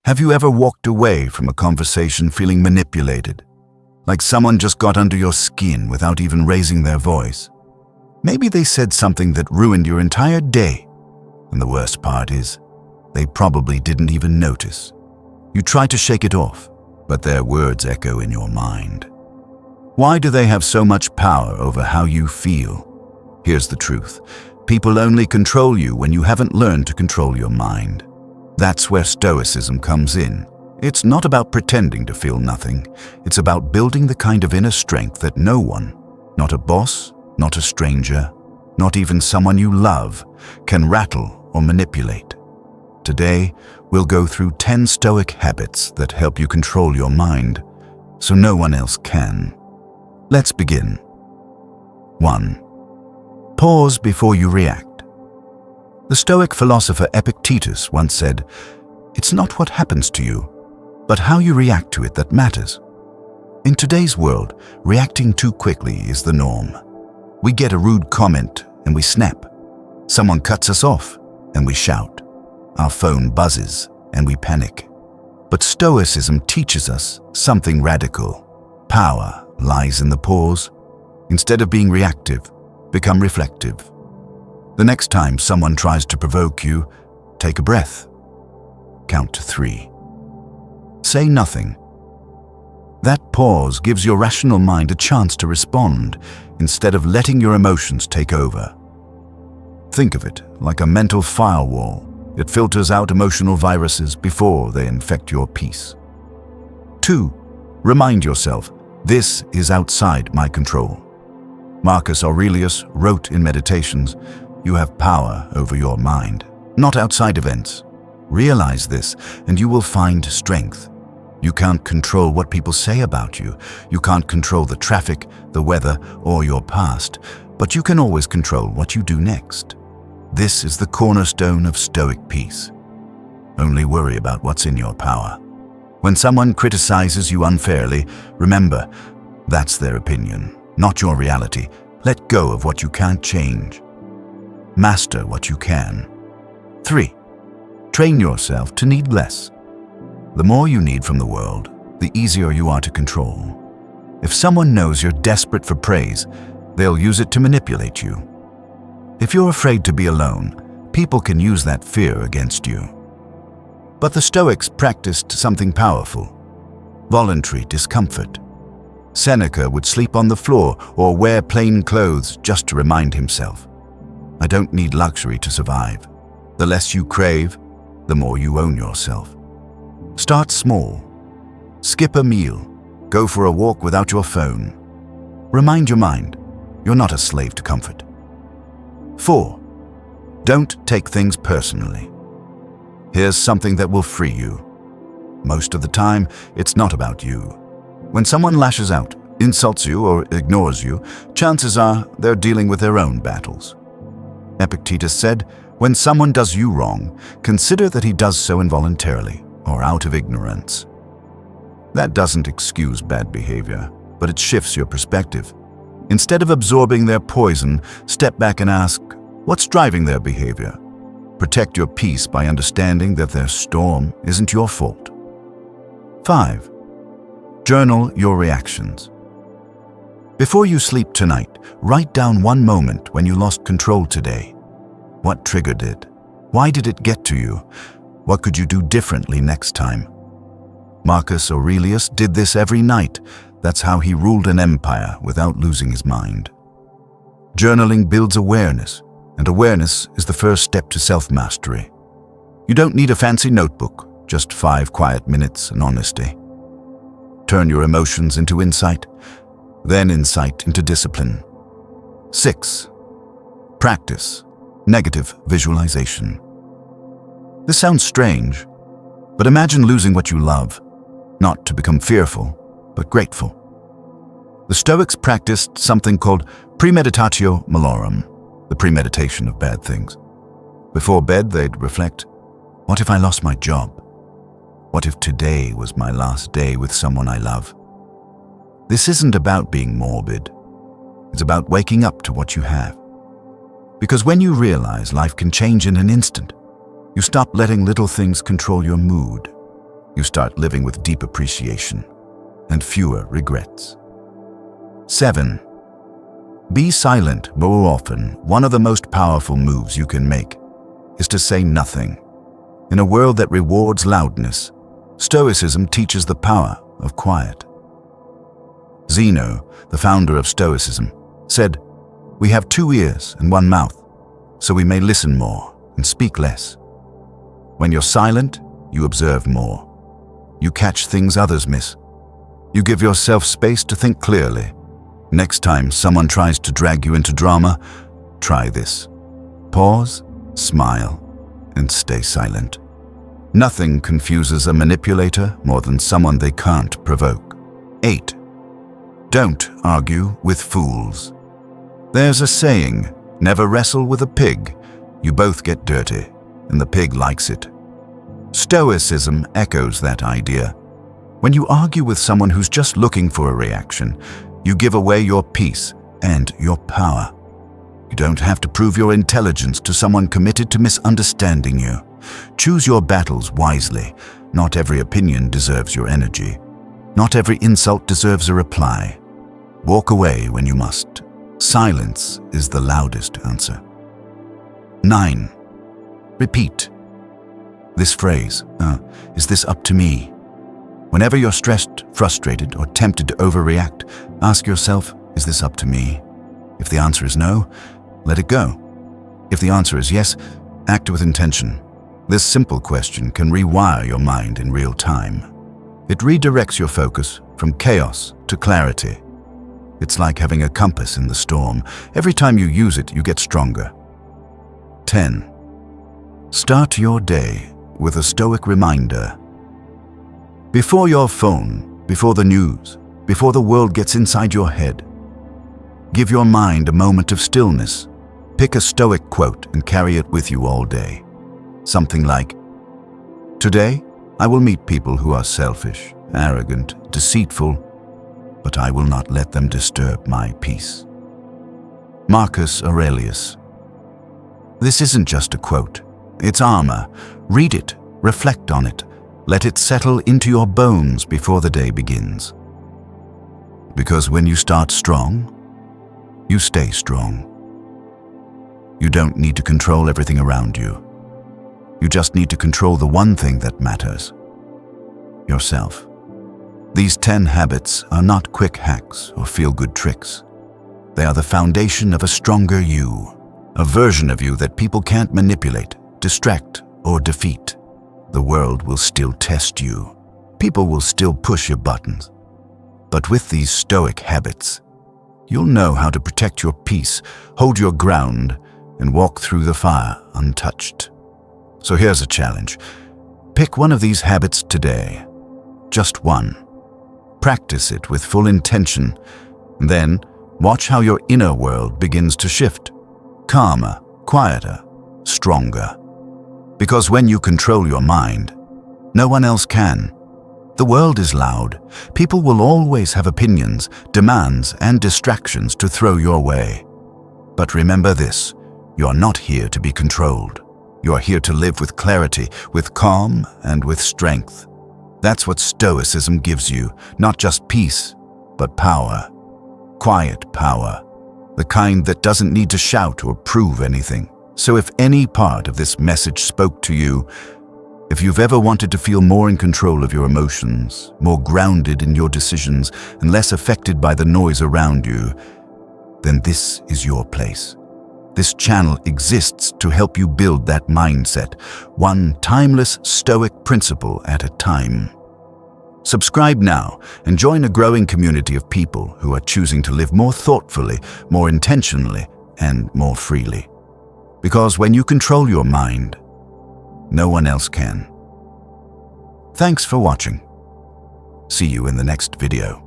Have you ever walked away from a conversation feeling manipulated? Like someone just got under your skin without even raising their voice? Maybe they said something that ruined your entire day. And the worst part is, they probably didn't even notice. You try to shake it off, but their words echo in your mind. Why do they have so much power over how you feel? Here's the truth. People only control you when you haven't learned to control your mind. That's where Stoicism comes in. It's not about pretending to feel nothing. It's about building the kind of inner strength that no one, not a boss, not a stranger, not even someone you love, can rattle or manipulate. Today, we'll go through 10 Stoic habits that help you control your mind, so no one else can. Let's begin. 1. Pause before you react. The Stoic philosopher Epictetus once said, "It's not what happens to you, but how you react to it that matters." In today's world, reacting too quickly is the norm. We get a rude comment and we snap. Someone cuts us off and we shout. Our phone buzzes and we panic. But Stoicism teaches us something radical. Power lies in the pause. Instead of being reactive, become reflective. The next time someone tries to provoke you, take a breath. Count to 3. Say nothing. That pause gives your rational mind a chance to respond instead of letting your emotions take over. Think of it like a mental firewall. It filters out emotional viruses before they infect your peace. 2. Remind yourself, this is outside my control. Marcus Aurelius wrote in Meditations, "You have power over your mind, not outside events. Realize this, and you will find strength. You can't control what people say about you. You can't control the traffic, the weather, or your past, but you can always control what you do next. This is the cornerstone of Stoic peace. Only worry about what's in your power. When someone criticizes you unfairly, remember, that's their opinion, not your reality. Let go of what you can't change. Master what you can. 3. Train yourself to need less. The more you need from the world, the easier you are to control. If someone knows you're desperate for praise, they'll use it to manipulate you. If you're afraid to be alone, people can use that fear against you. But the Stoics practiced something powerful: voluntary discomfort. Seneca would sleep on the floor or wear plain clothes just to remind himself, "I don't need luxury to survive." The less you crave, the more you own yourself. Start small. Skip a meal. Go for a walk without your phone. Remind your mind, you're not a slave to comfort. 4. Don't take things personally. Here's something that will free you. Most of the time, it's not about you. When someone lashes out, insults you, or ignores you, chances are they're dealing with their own battles. Epictetus said, "When someone does you wrong, consider that he does so involuntarily or out of ignorance." That doesn't excuse bad behavior, but it shifts your perspective. Instead of absorbing their poison, step back and ask, what's driving their behavior? Protect your peace by understanding that their storm isn't your fault. 5. Journal your reactions. Before you sleep tonight, write down one moment when you lost control today. What triggered it? Why did it get to you? What could you do differently next time? Marcus Aurelius did this every night. That's how he ruled an empire without losing his mind. Journaling builds awareness, and awareness is the first step to self-mastery. You don't need a fancy notebook, just 5 quiet minutes and honesty. Turn your emotions into insight, then insight into discipline. 6. Practice negative visualization. This sounds strange, but imagine losing what you love, not to become fearful, but grateful. The Stoics practiced something called premeditatio malorum, the premeditation of bad things. Before bed, they'd reflect, what if I lost my job? What if today was my last day with someone I love? This isn't about being morbid. It's about waking up to what you have. Because when you realize life can change in an instant, you stop letting little things control your mood. start living with deep appreciation and fewer regrets. 7. Be silent more often. One of the most powerful moves you can make is to say nothing. In a world that rewards loudness, Stoicism teaches the power of quiet. Zeno, the founder of Stoicism, said, "We have 2 ears and 1 mouth, so we may listen more and speak less." When you're silent, you observe more. You catch things others miss. You give yourself space to think clearly. Next time someone tries to drag you into drama, try this. Pause, smile, and stay silent. Nothing confuses a manipulator more than someone they can't provoke. 8. Don't argue with fools. There's a saying, never wrestle with a pig. You both get dirty, and the pig likes it. Stoicism echoes that idea. When you argue with someone who's just looking for a reaction, you give away your peace and your power. You don't have to prove your intelligence to someone committed to misunderstanding you. Choose your battles wisely. Not every opinion deserves your energy. Not every insult deserves a reply. Walk away when you must. Silence is the loudest answer. 9. Repeat this phrase, is this up to me? Whenever you're stressed, frustrated, or tempted to overreact, ask yourself, is this up to me? If the answer is no, let it go. If the answer is yes, act with intention. This simple question can rewire your mind in real time. It redirects your focus from chaos to clarity. It's like having a compass in the storm. Every time you use it, you get stronger. 10. Start your day with a Stoic reminder. Before your phone, before the news, before the world gets inside your head, give your mind a moment of stillness. Pick a Stoic quote and carry it with you all day. Something like, "Today, I will meet people who are selfish, arrogant, deceitful, but I will not let them disturb my peace." Marcus Aurelius. This isn't just a quote. It's armor. Read it, reflect on it, let it settle into your bones before the day begins. Because when you start strong, you stay strong. You don't need to control everything around you. You just need to control the one thing that matters: yourself. These 10 habits are not quick hacks or feel-good tricks. They are the foundation of a stronger you, a version of you that people can't manipulate, distract, or defeat. The world will still test you. People will still push your buttons. But with these Stoic habits, you'll know how to protect your peace, hold your ground, and walk through the fire untouched. So here's a challenge. Pick one of these habits today. Just one. Practice it with full intention. Then watch how your inner world begins to shift. Calmer, quieter, stronger. Because when you control your mind, no one else can. The world is loud. People will always have opinions, demands, and distractions to throw your way. But remember this, you're not here to be controlled. You're here to live with clarity, with calm, and with strength. That's what Stoicism gives you, not just peace, but power. Quiet power. The kind that doesn't need to shout or prove anything. So if any part of this message spoke to you, if you've ever wanted to feel more in control of your emotions, more grounded in your decisions, and less affected by the noise around you, then this is your place. This channel exists to help you build that mindset, one timeless Stoic principle at a time. Subscribe now and join a growing community of people who are choosing to live more thoughtfully, more intentionally, and more freely. Because when you control your mind, no one else can. Thanks for watching. See you in the next video.